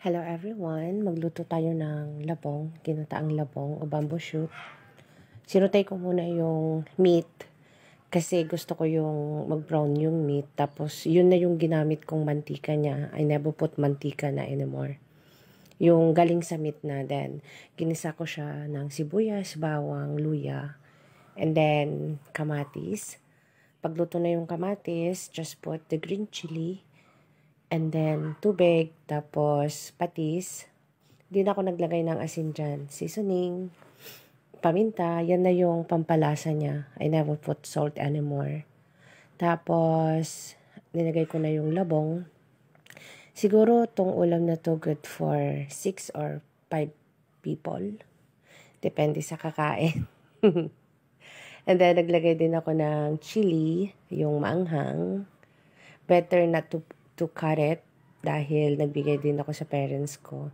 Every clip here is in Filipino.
Hello everyone, magluto tayo ng labong, ginataang labong o bamboo shoot. Sinutay ko muna yung meat kasi gusto ko yung mag-brown yung meat. Tapos yun na yung ginamit kong mantika niya. I never put mantika na anymore. Yung galing sa meat na then ginisa ko siya ng sibuyas, bawang, luya, and then kamatis. Pagluto na yung kamatis, just put the green chili. And then, tubig, tapos patis. Di na ako naglagay ng asin dyan. Seasoning, paminta, yan na yung pampalasa niya. I never put salt anymore. Tapos, nilagay ko na yung labong. Siguro, tong ulam na to good for 6 or 5 people. Depende sa kakain. And then, naglagay din ako ng chili, yung maanghang. Better not to cut it dahil nagbigay din ako sa parents ko.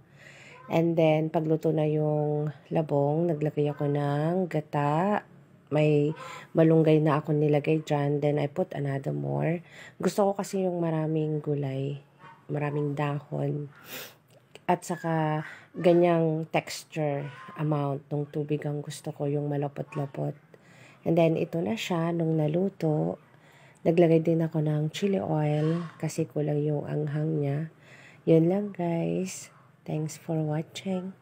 And then, pagluto na yung labong, naglagay ako ng gata. May malunggay na ako nilagay dyan. Then, I put another more. Gusto ko kasi yung maraming gulay, maraming dahon. At saka, ganyang texture amount ng tubig ang gusto ko, yung malapot-lapot. And then, ito na siya nung naluto. Naglagay din ako ng chili oil kasi kulang yung anghang niya. Yun lang guys. Thanks for watching.